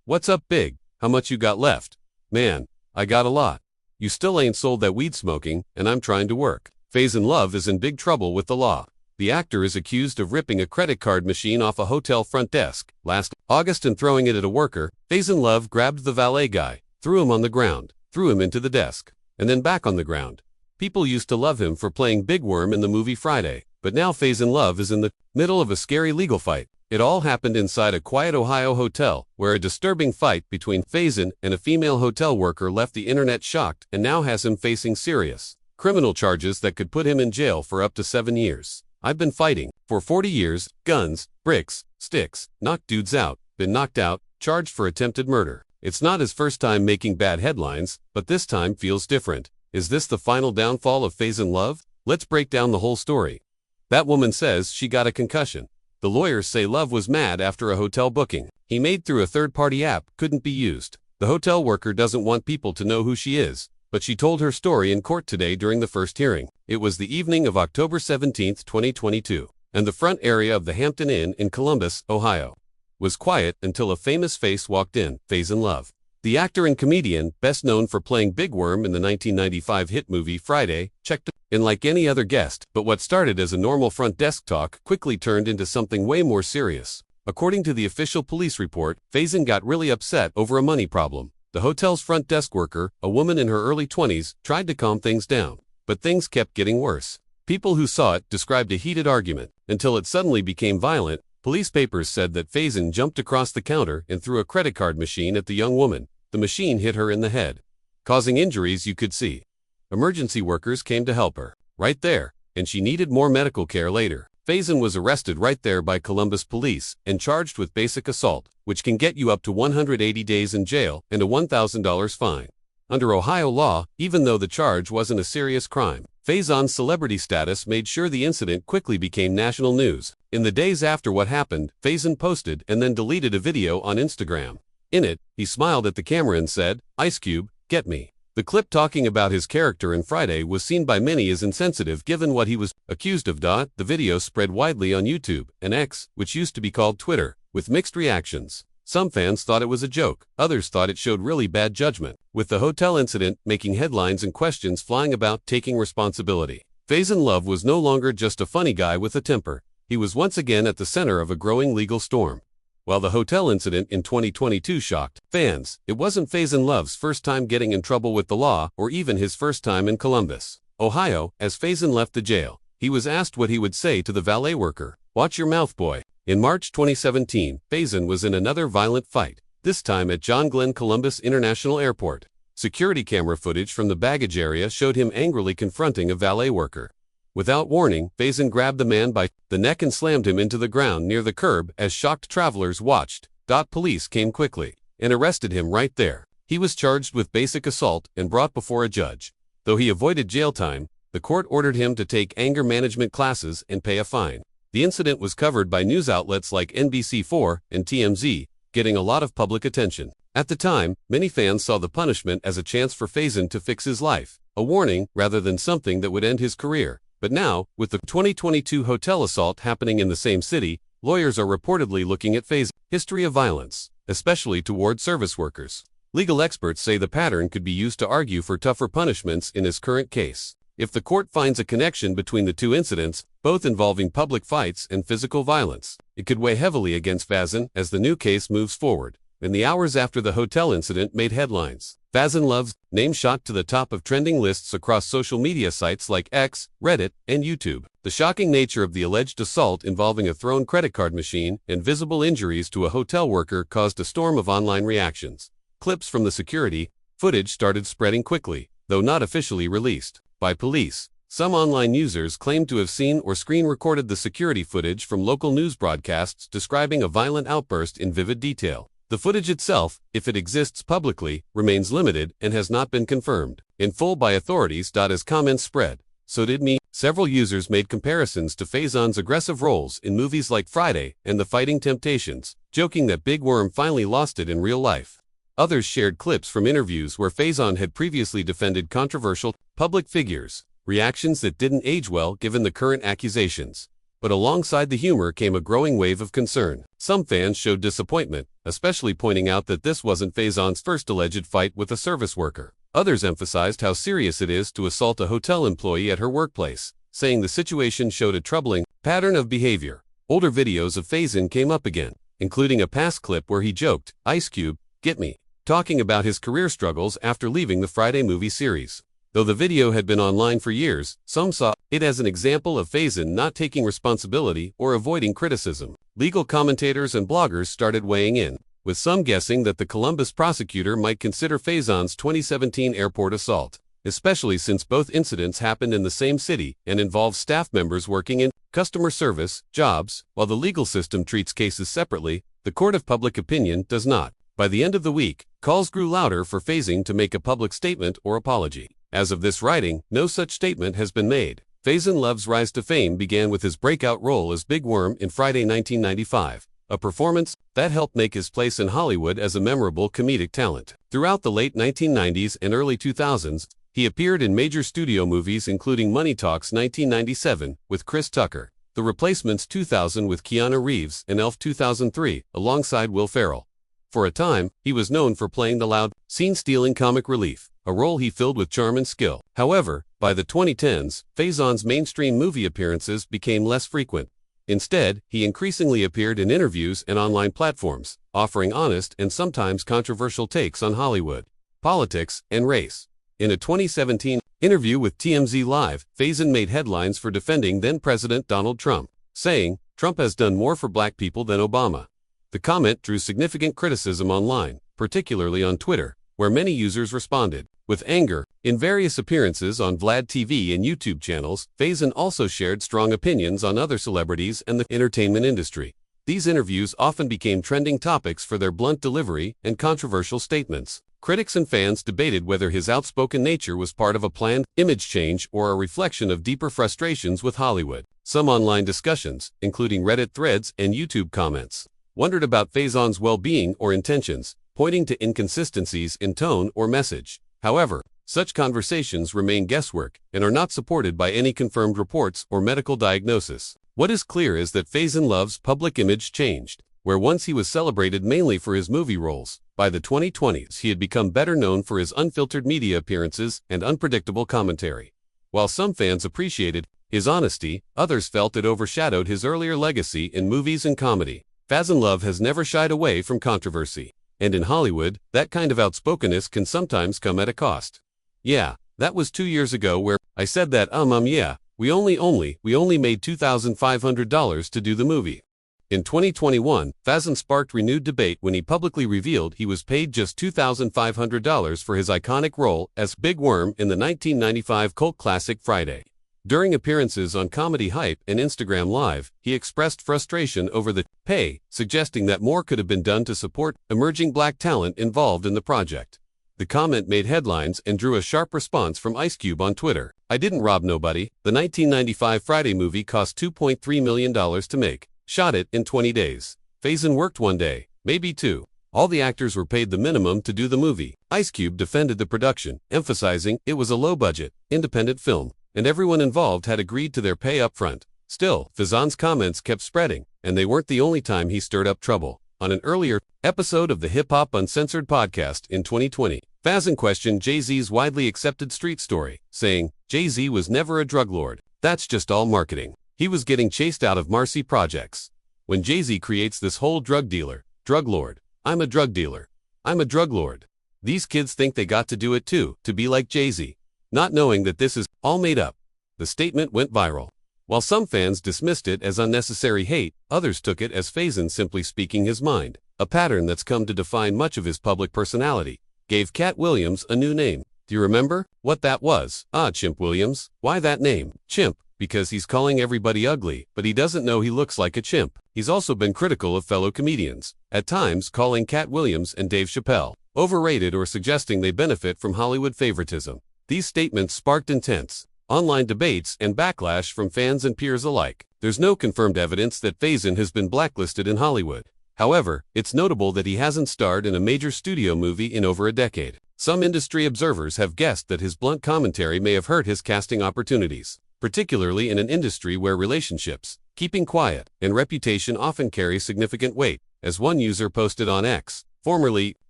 What's up, big? How much you got left? Man, I got a lot. You still ain't sold that weed smoking, and I'm trying to work. Faizon Ove is in big trouble with the law. The actor is accused of ripping a credit card machine off a hotel front desk last August and throwing it at a worker. Faizon Ove grabbed the valet guy, threw him on the ground, threw him into the desk, and then back on the ground. People used to love him for playing Big Worm in the movie Friday, but now Faizon Ove is in the middle of a scary legal fight. It all happened inside a quiet Ohio hotel, where a disturbing fight between Faizon and a female hotel worker left the internet shocked and now has him facing serious criminal charges that could put him in jail for up to 7 years. I've been fighting for 40 years, guns, bricks, sticks, knocked dudes out, been knocked out, charged for attempted murder. It's not his first time making bad headlines, but this time feels different. Is this the final downfall of Faizon Ove? Let's break down the whole story. That woman says she got a concussion. The lawyers say Love was mad after a hotel booking he made through a third-party app couldn't be used. The hotel worker doesn't want people to know who she is, but she told her story in court today during the first hearing. It was the evening of October 17, 2022, and the front area of the Hampton Inn in Columbus, Ohio, was quiet until a famous face walked in, Faizon Ove. The actor and comedian, best known for playing Big Worm in the 1995 hit movie Friday, checked in like any other guest, but what started as a normal front desk talk quickly turned into something way more serious. According to the official police report, Faizon got really upset over a money problem. The hotel's front desk worker, a woman in her early 20s, tried to calm things down, but things kept getting worse. People who saw it described a heated argument, until it suddenly became violent. Police papers said that Faizon jumped across the counter and threw a credit card machine at the young woman. The machine hit her in the head, causing injuries you could see. Emergency workers came to help her right there, and she needed more medical care later. Faizon was arrested right there by Columbus police and charged with basic assault, which can get you up to 180 days in jail and a $1,000 fine. Under Ohio law, even though the charge wasn't a serious crime, Faizon's celebrity status made sure the incident quickly became national news. In the days after what happened, Faizon posted and then deleted a video on Instagram. In it, he smiled at the camera and said, "Ice Cube, get me." The clip talking about his character in Friday was seen by many as insensitive given what he was accused of. The video spread widely on YouTube and X, which used to be called Twitter, with mixed reactions. Some fans thought it was a joke, others thought it showed really bad judgment, with the hotel incident making headlines and questions flying about taking responsibility. Faizon Ove was no longer just a funny guy with a temper. He was once again at the center of a growing legal storm. While the hotel incident in 2022 shocked fans, it wasn't Faizon Ove's first time getting in trouble with the law or even his first time in Columbus, Ohio. As Faizon left the jail, he was asked what he would say to the valet worker. "Watch your mouth, boy." In March 2017, Faizon was in another violent fight, this time at John Glenn Columbus International Airport. Security camera footage from the baggage area showed him angrily confronting a valet worker. Without warning, Faizon grabbed the man by the neck and slammed him into the ground near the curb as shocked travelers watched. Police came quickly and arrested him right there. He was charged with basic assault and brought before a judge. Though he avoided jail time, the court ordered him to take anger management classes and pay a fine. The incident was covered by news outlets like NBC4 and TMZ, getting a lot of public attention. At the time, many fans saw the punishment as a chance for Faizon to fix his life, a warning rather than something that would end his career. But now, with the 2022 hotel assault happening in the same city, lawyers are reportedly looking at Faizon's history of violence, especially toward service workers. Legal experts say the pattern could be used to argue for tougher punishments in his current case. If the court finds a connection between the two incidents, both involving public fights and physical violence, it could weigh heavily against Faizon as the new case moves forward. In the hours after the hotel incident made headlines, Faizon Ove's name shot to the top of trending lists across social media sites like X, Reddit, and YouTube. The shocking nature of the alleged assault involving a thrown credit card machine and visible injuries to a hotel worker caused a storm of online reactions. Clips from the security footage started spreading quickly, though not officially released by police. Some online users claimed to have seen or screen recorded the security footage from local news broadcasts describing a violent outburst in vivid detail. The footage itself, if it exists publicly, remains limited and has not been confirmed in full by authorities. As comments spread, so did me. Several users made comparisons to Faizon's aggressive roles in movies like Friday and The Fighting Temptations, joking that Big Worm finally lost it in real life. Others shared clips from interviews where Faizon had previously defended controversial public figures, reactions that didn't age well given the current accusations. But alongside the humor came a growing wave of concern. Some fans showed disappointment, especially pointing out that this wasn't Faizon's first alleged fight with a service worker. Others emphasized how serious it is to assault a hotel employee at her workplace, saying the situation showed a troubling pattern of behavior. Older videos of Faizon came up again, including a past clip where he joked, "Ice Cube, get me," talking about his career struggles after leaving the Friday movie series. Though the video had been online for years, some saw it as an example of Faizon not taking responsibility or avoiding criticism. Legal commentators and bloggers started weighing in, with some guessing that the Columbus prosecutor might consider Faizon's 2017 airport assault, especially since both incidents happened in the same city and involved staff members working in customer service jobs. While the legal system treats cases separately, the court of public opinion does not. By the end of the week, calls grew louder for Faizon to make a public statement or apology. As of this writing, no such statement has been made. Faizon Love's rise to fame began with his breakout role as Big Worm in Friday 1995, a performance that helped make his place in Hollywood as a memorable comedic talent. Throughout the late 1990s and early 2000s, he appeared in major studio movies including Money Talks 1997 with Chris Tucker, The Replacements 2000 with Keanu Reeves, and Elf 2003 alongside Will Ferrell. For a time, he was known for playing the loud, scene-stealing comic relief, a role he filled with charm and skill. However, by the 2010s, Faizon's mainstream movie appearances became less frequent. Instead, he increasingly appeared in interviews and online platforms, offering honest and sometimes controversial takes on Hollywood, politics, and race. In a 2017 interview with TMZ Live, Faizon made headlines for defending then-President Donald Trump, saying, "Trump has done more for black people than Obama." The comment drew significant criticism online, particularly on Twitter, where many users responded with anger. In various appearances on Vlad TV and YouTube channels, Faizon also shared strong opinions on other celebrities and the entertainment industry. These interviews often became trending topics for their blunt delivery and controversial statements. Critics and fans debated whether his outspoken nature was part of a planned image change or a reflection of deeper frustrations with Hollywood. Some online discussions, including Reddit threads and YouTube comments, wondered about Faizon's well-being or intentions, pointing to inconsistencies in tone or message. However, such conversations remain guesswork and are not supported by any confirmed reports or medical diagnosis. What is clear is that Faizon Love's public image changed. Where once he was celebrated mainly for his movie roles, by the 2020s he had become better known for his unfiltered media appearances and unpredictable commentary. While some fans appreciated his honesty, others felt it overshadowed his earlier legacy in movies and comedy. Faizon Love has never shied away from controversy. And in Hollywood, that kind of outspokenness can sometimes come at a cost. "Yeah, that was 2 years ago where I said that yeah, we only made $2,500 to do the movie." In 2021, Faizon sparked renewed debate when he publicly revealed he was paid just $2,500 for his iconic role as Big Worm in the 1995 cult classic Friday. During appearances on Comedy Hype and Instagram Live, he expressed frustration over the pay, suggesting that more could have been done to support emerging black talent involved in the project. The comment made headlines and drew a sharp response from Ice Cube on Twitter. "I didn't rob nobody. The 1995 Friday movie cost $2.3 million to make. Shot it in 20 days. Faizon worked 1 day, maybe 2. All the actors were paid the minimum to do the movie." Ice Cube defended the production, emphasizing it was a low-budget, independent film, and everyone involved had agreed to their pay up front. Still, Faizon's comments kept spreading, and they weren't the only time he stirred up trouble. On an earlier episode of the Hip Hop Uncensored podcast in 2020, Faizon questioned Jay-Z's widely accepted street story, saying, "Jay-Z was never a drug lord. That's just all marketing. He was getting chased out of Marcy projects. When Jay-Z creates this whole drug dealer, drug lord, I'm a drug dealer. I'm a drug lord. These kids think they got to do it too, to be like Jay-Z, not knowing that this is all made up." The statement went viral. While some fans dismissed it as unnecessary hate, others took it as Faizon simply speaking his mind, a pattern that's come to define much of his public personality. Gave Cat Williams a new name. Do you remember what that was? Chimp Williams. Why that name? Chimp. Because he's calling everybody ugly, but he doesn't know he looks like a chimp. He's also been critical of fellow comedians, at times calling Cat Williams and Dave Chappelle overrated or suggesting they benefit from Hollywood favoritism. These statements sparked intense online debates and backlash from fans and peers alike. There's no confirmed evidence that Faizon has been blacklisted in Hollywood. However, it's notable that he hasn't starred in a major studio movie in over a decade. Some industry observers have guessed that his blunt commentary may have hurt his casting opportunities, particularly in an industry where relationships Keeping quiet and reputation often carry significant weight. As one user posted on X, formerly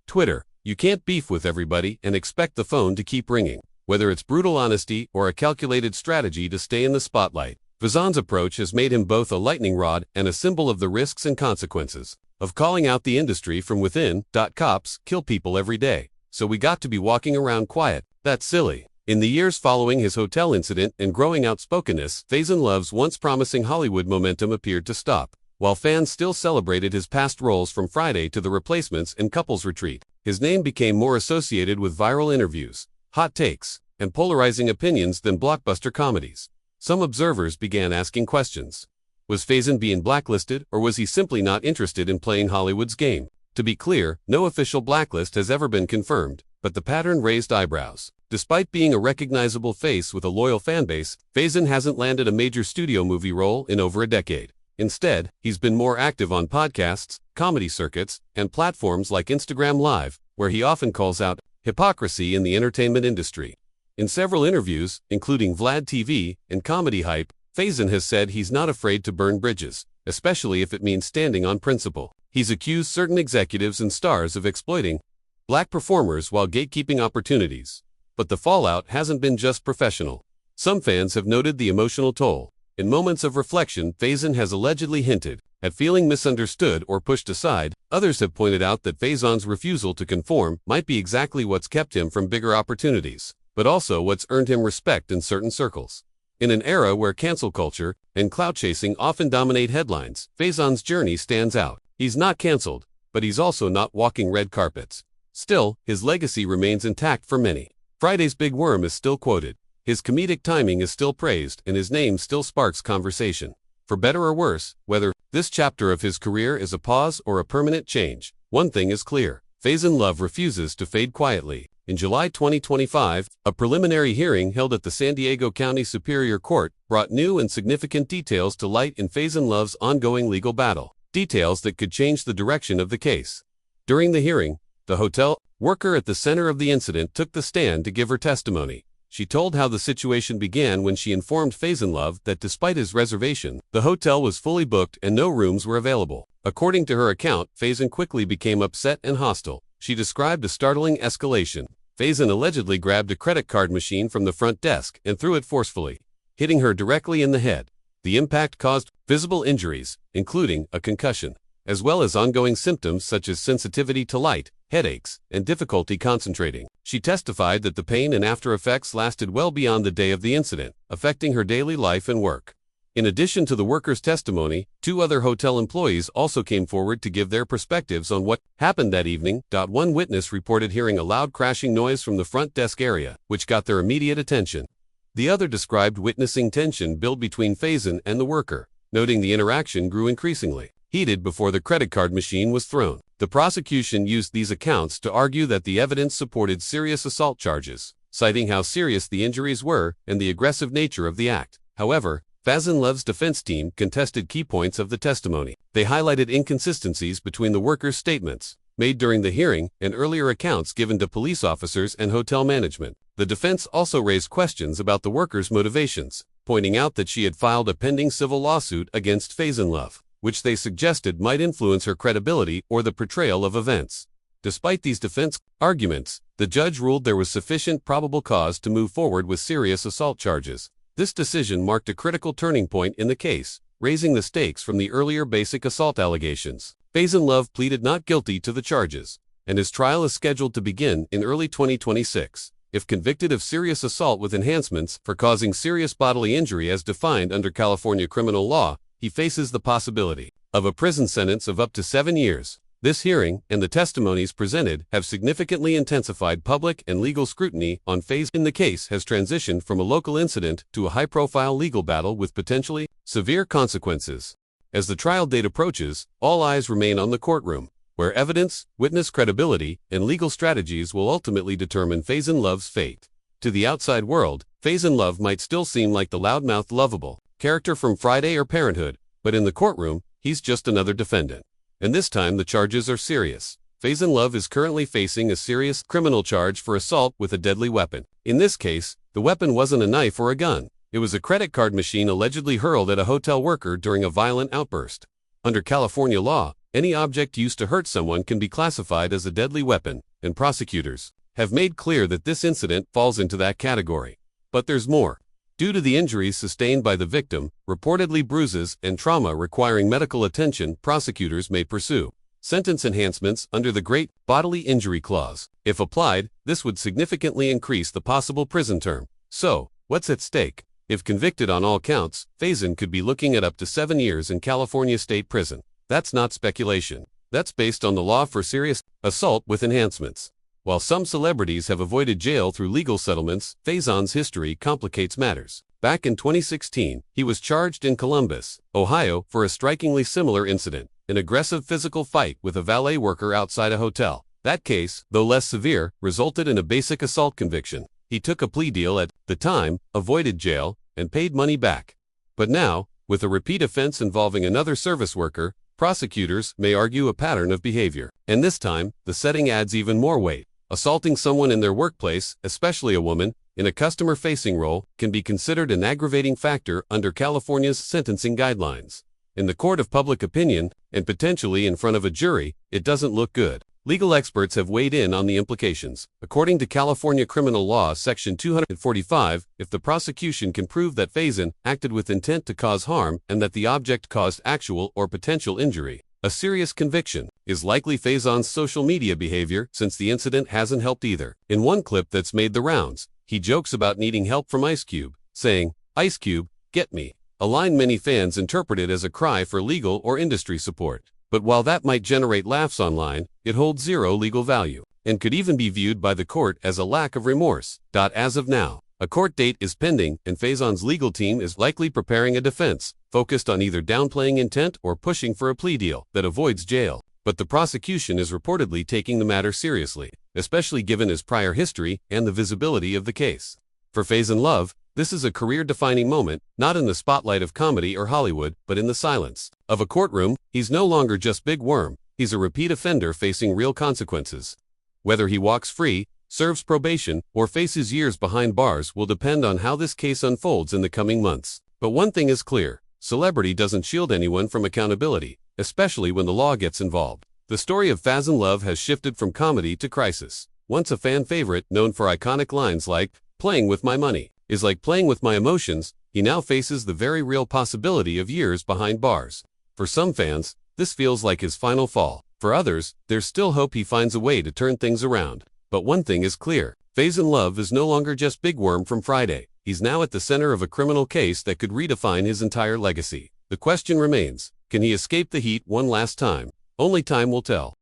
Twitter, you can't beef with everybody and expect the phone to keep ringing, whether it's brutal honesty or a calculated strategy to stay in the spotlight. Faizon's approach has made him both a lightning rod and a symbol of the risks and consequences of calling out the industry from within. Cops kill people every day, so we got to be walking around quiet. That's silly. In the years following his hotel incident and growing outspokenness, Faizon Love's once promising Hollywood momentum appeared to stop. While fans still celebrated his past roles from Friday to The Replacements and Couples Retreat, his name became more associated with viral interviews, hot takes, and polarizing opinions than blockbuster comedies. Some observers began asking questions. Was Faizon being blacklisted, or was he simply not interested in playing Hollywood's game? To be clear, no official blacklist has ever been confirmed, but the pattern raised eyebrows. Despite being a recognizable face with a loyal fanbase, Faizon hasn't landed a major studio movie role in over a decade. Instead, he's been more active on podcasts, comedy circuits, and platforms like Instagram Live, where he often calls out hypocrisy in the entertainment industry. In several interviews, including Vlad TV and Comedy Hype, Faizon has said he's not afraid to burn bridges, especially if it means standing on principle. He's accused certain executives and stars of exploiting black performers while gatekeeping opportunities. But the fallout hasn't been just professional. Some fans have noted the emotional toll. In moments of reflection, Faizon has allegedly hinted at feeling misunderstood or pushed aside. Others have pointed out that Faizon's refusal to conform might be exactly what's kept him from bigger opportunities, but also what's earned him respect in certain circles. In an era where cancel culture and clout chasing often dominate headlines, Faizon's journey stands out. He's not canceled, but he's also not walking red carpets. Still, his legacy remains intact for many. Friday's Big Worm is still quoted. His comedic timing is still praised, and his name still sparks conversation. For better or worse, whether this chapter of his career is a pause or a permanent change, one thing is clear: Faizon Love refuses to fade quietly. In July 2025, a preliminary hearing held at the San Diego County Superior Court brought new and significant details to light in Faizon Love's ongoing legal battle, details that could change the direction of the case. During the hearing, the hotel worker at the center of the incident took the stand to give her testimony. She told how the situation began when she informed Faizon Love that despite his reservation, the hotel was fully booked and no rooms were available. According to her account, Faizon quickly became upset and hostile. She described a startling escalation. Faizon allegedly grabbed a credit card machine from the front desk and threw it forcefully, hitting her directly in the head. The impact caused visible injuries, including a concussion, as well as ongoing symptoms such as sensitivity to light, headaches, and difficulty concentrating. She testified that the pain and after effects lasted well beyond the day of the incident, affecting her daily life and work. In addition to the worker's testimony, 2 other hotel employees also came forward to give their perspectives on what happened that evening. One witness reported hearing a loud crashing noise from the front desk area, which got their immediate attention. The other described witnessing tension build between Faizon and the worker, noting the interaction grew increasingly heated before the credit card machine was thrown. The prosecution used these accounts to argue that the evidence supported serious assault charges, citing how serious the injuries were and the aggressive nature of the act. However, Faizon Love's defense team contested key points of the testimony. They highlighted inconsistencies between the worker's statements made during the hearing and earlier accounts given to police officers and hotel management. The defense also raised questions about the worker's motivations, pointing out that she had filed a pending civil lawsuit against Faizon Love, which they suggested might influence her credibility or the portrayal of events. Despite these defense arguments, the judge ruled there was sufficient probable cause to move forward with serious assault charges. This decision marked a critical turning point in the case, raising the stakes from the earlier basic assault allegations. Faizon Love pleaded not guilty to the charges, and his trial is scheduled to begin in early 2026. If convicted of serious assault with enhancements for causing serious bodily injury as defined under California criminal law, he faces the possibility of a prison sentence of up to 7 years. This hearing and the testimonies presented have significantly intensified public and legal scrutiny on Faizon. The case has transitioned from a local incident to a high-profile legal battle with potentially severe consequences. As the trial date approaches, all eyes remain on the courtroom, where evidence, witness credibility, and legal strategies will ultimately determine Faizon Love's fate. To the outside world, Faizon Love might still seem like the loudmouth lovable character from Friday or Parenthood, but in the courtroom, he's just another defendant. And this time the charges are serious. Faizon Love is currently facing a serious criminal charge for assault with a deadly weapon. In this case, the weapon wasn't a knife or a gun, It was a credit card machine allegedly hurled at a hotel worker during a violent outburst. Under California law, any object used to hurt someone can be classified as a deadly weapon, and prosecutors have made clear that this incident falls into that category. But there's more. Due to the injuries sustained by the victim, reportedly bruises and trauma requiring medical attention, prosecutors may pursue sentence enhancements under the Great Bodily Injury Clause. If applied, this would significantly increase the possible prison term. So, what's at stake? If convicted on all counts, Faizon could be looking at up to 7 years in California State Prison. That's not speculation. That's based on the law for serious assault with enhancements. While some celebrities have avoided jail through legal settlements, Faizon's history complicates matters. Back in 2016, he was charged in Columbus, Ohio, for a strikingly similar incident, an aggressive physical fight with a valet worker outside a hotel. That case, though less severe, resulted in a basic assault conviction. He took a plea deal at the time, avoided jail, and paid money back. But now, with a repeat offense involving another service worker, prosecutors may argue a pattern of behavior. And this time, the setting adds even more weight. Assaulting someone in their workplace, especially a woman, in a customer-facing role, can be considered an aggravating factor under California's sentencing guidelines. In the court of public opinion, and potentially in front of a jury, it doesn't look good. Legal experts have weighed in on the implications. According to California Criminal Law Section 245, if the prosecution can prove that Faizon acted with intent to cause harm and that the object caused actual or potential injury, a serious conviction is likely. Faizon's social media behavior since the incident hasn't helped either. In one clip that's made the rounds, he jokes about needing help from Ice Cube, saying, "Ice Cube, get me," a line many fans interpreted as a cry for legal or industry support. But while that might generate laughs online, it holds zero legal value, and could even be viewed by the court as a lack of remorse. As of now, a court date is pending, and Faizon's legal team is likely preparing a defense, focused on either downplaying intent or pushing for a plea deal that avoids jail. But the prosecution is reportedly taking the matter seriously, especially given his prior history and the visibility of the case. For Faizon Love, this is a career-defining moment, not in the spotlight of comedy or Hollywood, but in the silence of a courtroom. He's no longer just Big Worm, he's a repeat offender facing real consequences. Whether he walks free, serves probation, or faces years behind bars will depend on how this case unfolds in the coming months. But one thing is clear, celebrity doesn't shield anyone from accountability, especially when the law gets involved. The story of Faizon Love has shifted from comedy to crisis. Once a fan favorite known for iconic lines like, "Playing with my money is like playing with my emotions," he now faces the very real possibility of years behind bars. For some fans, this feels like his final fall. For others, there's still hope he finds a way to turn things around. But one thing is clear, Faizon Love is no longer just Big Worm from Friday. He's now at the center of a criminal case that could redefine his entire legacy. The question remains, can he escape the heat one last time? Only time will tell.